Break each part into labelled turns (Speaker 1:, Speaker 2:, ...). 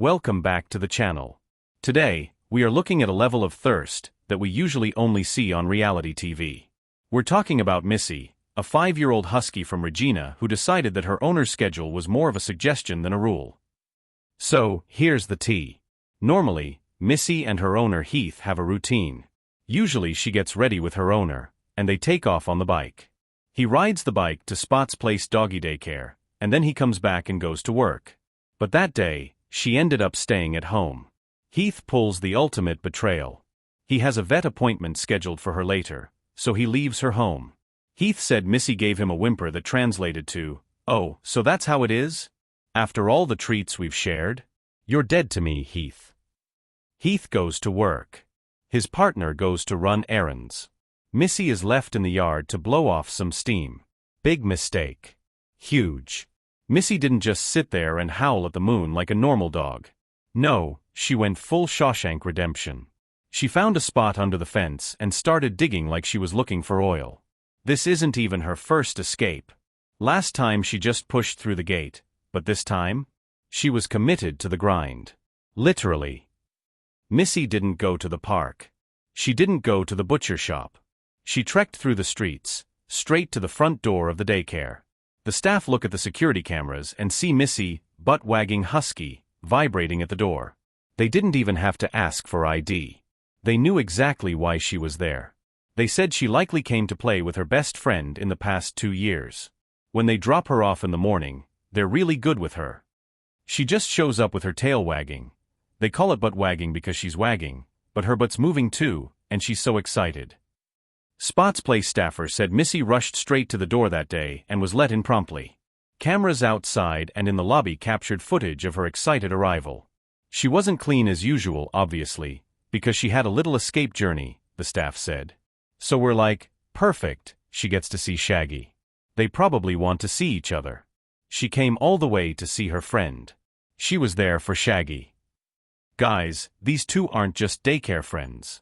Speaker 1: Welcome back to the channel. Today, we are looking at a level of thirst that we usually only see on reality TV. We're talking about Missy, a 5-year-old husky from Regina who decided that her owner's schedule was more of a suggestion than a rule. So, here's the tea. Normally, Missy and her owner Heath have a routine. Usually she gets ready with her owner, and they take off on the bike. He rides the bike to Spot's Place doggy daycare, and then he comes back and goes to work. But that day, she ended up staying at home. Heath pulls the ultimate betrayal. He has a vet appointment scheduled for her later, so he leaves her home. Heath said Missy gave him a whimper that translated to, "Oh, so that's how it is? After all the treats we've shared? You're dead to me, Heath." Heath goes to work. His partner goes to run errands. Missy is left in the yard to blow off some steam. Big mistake. Huge. Missy didn't just sit there and howl at the moon like a normal dog. No, she went full Shawshank Redemption. She found a spot under the fence and started digging like she was looking for oil. This isn't even her first escape. Last time she just pushed through the gate, but this time? She was committed to the grind. Literally. Missy didn't go to the park. She didn't go to the butcher shop. She trekked through the streets, straight to the front door of the daycare. The staff look at the security cameras and see Missy, butt-wagging husky, vibrating at the door. They didn't even have to ask for ID. They knew exactly why she was there. They said she likely came to play with her best friend in the past 2 years. When they drop her off in the morning, they're really good with her. She just shows up with her tail wagging. They call it butt wagging because she's wagging, but her butt's moving too, and she's so excited. Spot's Place staffer said Missy rushed straight to the door that day and was let in promptly. Cameras outside and in the lobby captured footage of her excited arrival. She wasn't clean as usual, obviously, because she had a little escape journey, the staff said. So we're like, perfect, she gets to see Shaggy. They probably want to see each other. She came all the way to see her friend. She was there for Shaggy. Guys, these two aren't just daycare friends.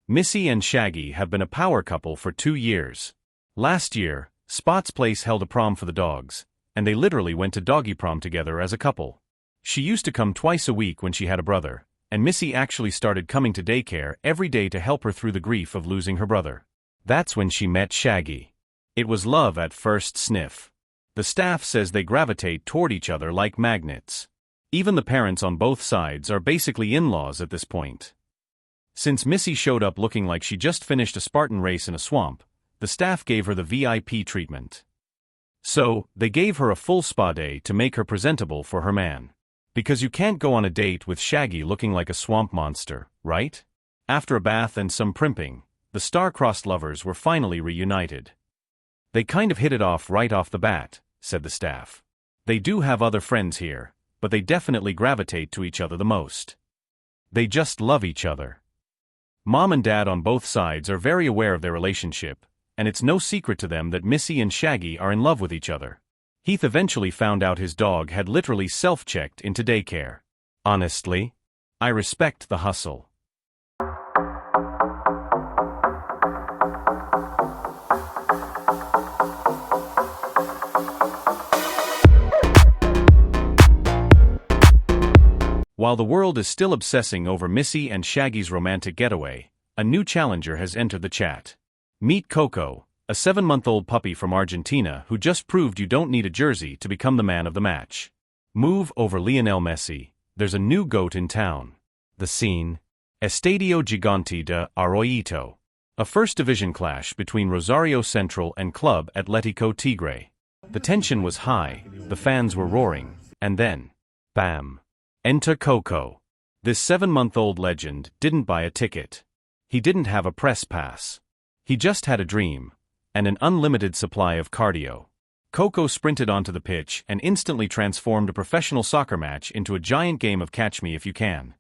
Speaker 1: Missy and Shaggy have been a power couple for 2 years. Last year, Spot's Place held a prom for the dogs, and they literally went to doggy prom together as a couple. She used to come twice a week when she had a brother, and Missy actually started coming to daycare every day to help her through the grief of losing her brother. That's when she met Shaggy. It was love at first sniff. The staff says they gravitate toward each other like magnets. Even the parents on both sides are basically in-laws at this point. Since Missy showed up looking like she just finished a Spartan race in a swamp, the staff gave her the VIP treatment. So, they gave her a full spa day to make her presentable for her man. Because you can't go on a date with Shaggy looking like a swamp monster, right? After a bath and some primping, the star-crossed lovers were finally reunited. They kind of hit it off right off the bat, said the staff. They do have other friends here, but they definitely gravitate to each other the most. They just love each other. Mom and Dad on both sides are very aware of their relationship, and it's no secret to them that Missy and Shaggy are in love with each other. Heath eventually found out his dog had literally self-checked into daycare. Honestly, I respect the hustle. While the world is still obsessing over Missy and Shaggy's romantic getaway, a new challenger has entered the chat. Meet Coco, a 7-month-old puppy from Argentina who just proved you don't need a jersey to become the man of the match. Move over Lionel Messi, there's a new goat in town. The scene? Estadio Gigante de Arroyito. A first division clash between Rosario Central and Club Atlético Tigre. The tension was high, the fans were roaring, and then, bam. Enter Coco. This 7-month-old legend didn't buy a ticket. He didn't have a press pass. He just had a dream, and an unlimited supply of cardio. Coco sprinted onto the pitch and instantly transformed a professional soccer match into a giant game of Catch Me If You Can.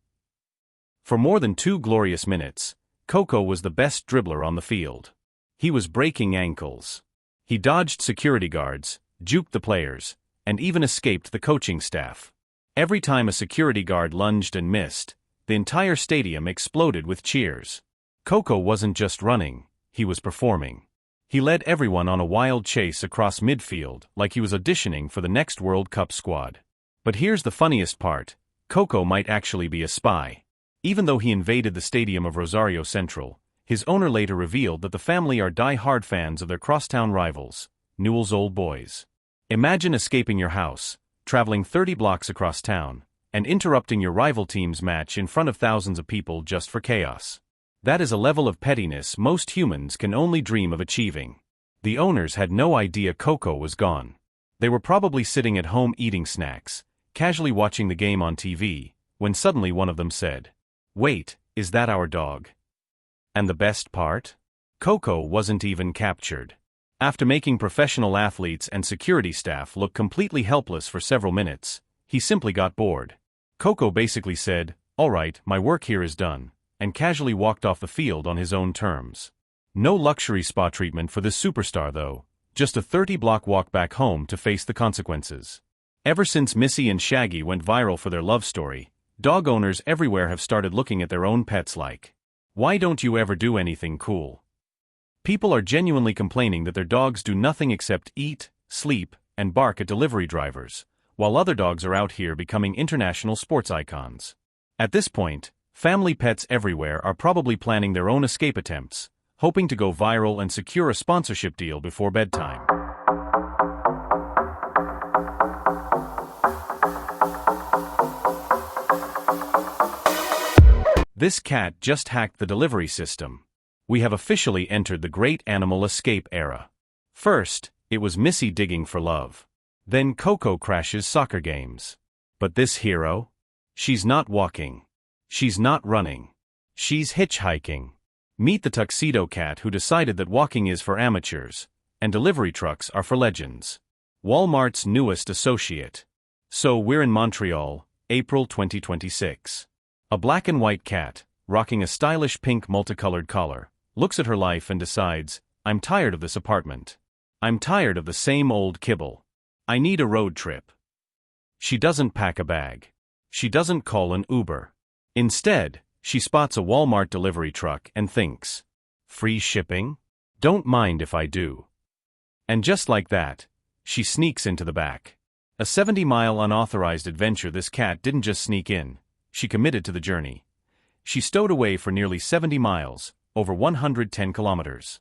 Speaker 1: For more than 2 glorious minutes, Coco was the best dribbler on the field. He was breaking ankles. He dodged security guards, juked the players, and even escaped the coaching staff. Every time a security guard lunged and missed, the entire stadium exploded with cheers. Coco wasn't just running, he was performing. He led everyone on a wild chase across midfield like he was auditioning for the next World Cup squad. But here's the funniest part, Coco might actually be a spy. Even though he invaded the stadium of Rosario Central, his owner later revealed that the family are die-hard fans of their crosstown rivals, Newell's Old Boys. Imagine escaping your house, traveling 30 blocks across town, and interrupting your rival team's match in front of thousands of people just for chaos. That is a level of pettiness most humans can only dream of achieving. The owners had no idea Coco was gone. They were probably sitting at home eating snacks, casually watching the game on TV, when suddenly one of them said, "Wait, is that our dog?" And the best part? Coco wasn't even captured. After making professional athletes and security staff look completely helpless for several minutes, he simply got bored. Coco basically said, "All right, my work here is done," and casually walked off the field on his own terms. No luxury spa treatment for this superstar though, just a 30-block walk back home to face the consequences. Ever since Missy and Shaggy went viral for their love story, dog owners everywhere have started looking at their own pets like, "Why don't you ever do anything cool?" People are genuinely complaining that their dogs do nothing except eat, sleep, and bark at delivery drivers, while other dogs are out here becoming international sports icons. At this point, family pets everywhere are probably planning their own escape attempts, hoping to go viral and secure a sponsorship deal before bedtime. This cat just hacked the delivery system. We have officially entered the great animal escape era. First, it was Missy digging for love. Then Coco crashes soccer games. But this hero? She's not walking. She's not running. She's hitchhiking. Meet the tuxedo cat who decided that walking is for amateurs, and delivery trucks are for legends. Walmart's newest associate. So we're in Montreal, April 2026. A black and white cat, rocking a stylish pink multicolored collar, looks at her life and decides, "I'm tired of this apartment. I'm tired of the same old kibble. I need a road trip." She doesn't pack a bag. She doesn't call an Uber. Instead, she spots a Walmart delivery truck and thinks, "Free shipping? Don't mind if I do." And just like that, she sneaks into the back. A 70-mile unauthorized adventure. This cat didn't just sneak in, she committed to the journey. She stowed away for nearly 70 miles, over 110 kilometers.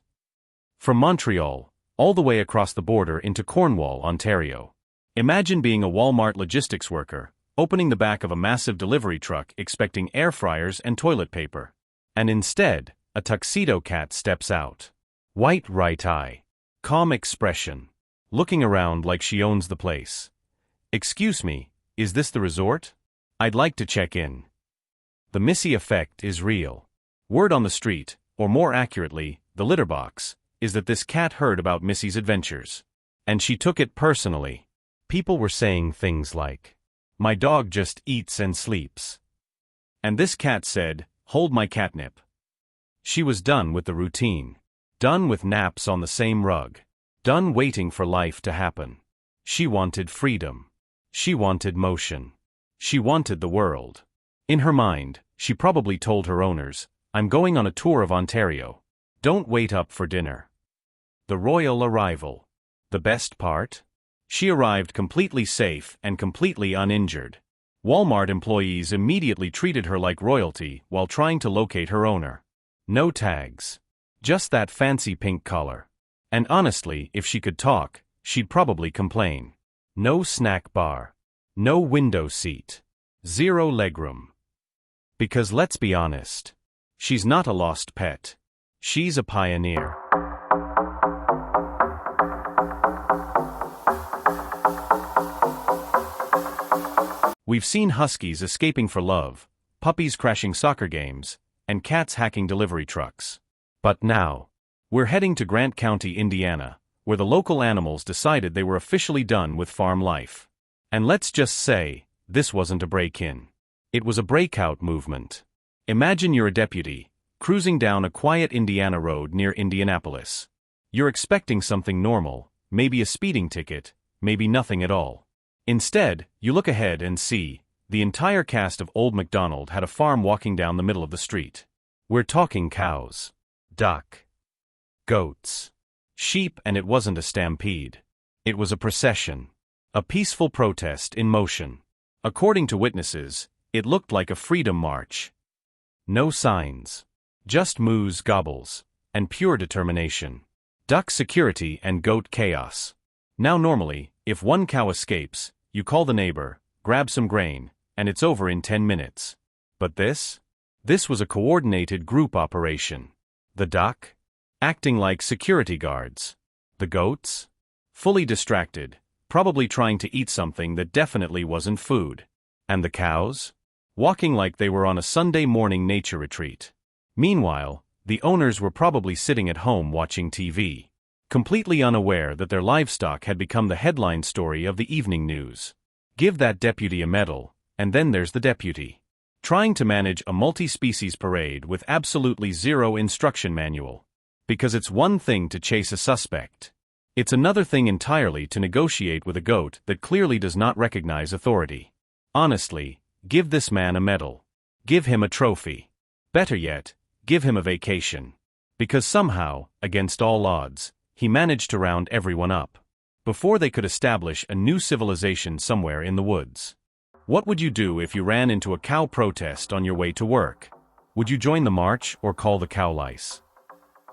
Speaker 1: From Montreal, all the way across the border into Cornwall, Ontario. Imagine being a Walmart logistics worker, opening the back of a massive delivery truck expecting air fryers and toilet paper. And instead, a tuxedo cat steps out. White right eye. Calm expression. Looking around like she owns the place. "Excuse me, is this the resort? I'd like to check in." The Missy effect is real. Word on the street, or more accurately, the litter box, is that this cat heard about Missy's adventures. And she took it personally. People were saying things like, "My dog just eats and sleeps." And this cat said, "Hold my catnip." She was done with the routine. Done with naps on the same rug. Done waiting for life to happen. She wanted freedom. She wanted motion. She wanted the world. In her mind, she probably told her owners, "I'm going on a tour of Ontario. Don't wait up for dinner." The royal arrival. The best part? She arrived completely safe and completely uninjured. Walmart employees immediately treated her like royalty while trying to locate her owner. No tags. Just that fancy pink collar. And honestly, if she could talk, she'd probably complain. No snack bar. No window seat. Zero legroom. Because let's be honest, she's not a lost pet. She's a pioneer. We've seen huskies escaping for love, puppies crashing soccer games, and cats hacking delivery trucks. But now, we're heading to Grant County, Indiana, where the local animals decided they were officially done with farm life. And let's just say, this wasn't a break-in. It was a breakout movement. Imagine you're a deputy, cruising down a quiet Indiana road near Indianapolis. You're expecting something normal, maybe a speeding ticket, maybe nothing at all. Instead, you look ahead and see, the entire cast of Old MacDonald had a farm walking down the middle of the street. We're talking cows, duck, goats, sheep, and it wasn't a stampede. It was a procession. A peaceful protest in motion. According to witnesses, It looked like a freedom march. No signs. Just moos, gobbles, and pure determination. Duck security and goat chaos. Now normally, if one cow escapes, you call the neighbor, grab some grain, and it's over in 10 minutes. But this? This was a coordinated group operation. The duck? Acting like security guards. The goats? Fully distracted, probably trying to eat something that definitely wasn't food. And the cows? Walking like they were on a Sunday morning nature retreat. Meanwhile, the owners were probably sitting at home watching TV, completely unaware that their livestock had become the headline story of the evening news. Give that deputy a medal, and then there's the deputy. Trying to manage a multi-species parade with absolutely zero instruction manual. Because it's one thing to chase a suspect. It's another thing entirely to negotiate with a goat that clearly does not recognize authority. Honestly, give this man a medal. Give him a trophy. Better yet, give him a vacation. Because somehow, against all odds, he managed to round everyone up. Before they could establish a new civilization somewhere in the woods. What would you do if you ran into a cow protest on your way to work? Would you join the march or call the cow lice?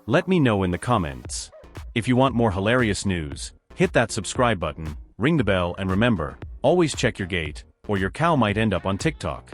Speaker 1: Let me know in the comments. If you want more hilarious news, hit that subscribe button, ring the bell, and remember, always check your gate, or your cow might end up on TikTok.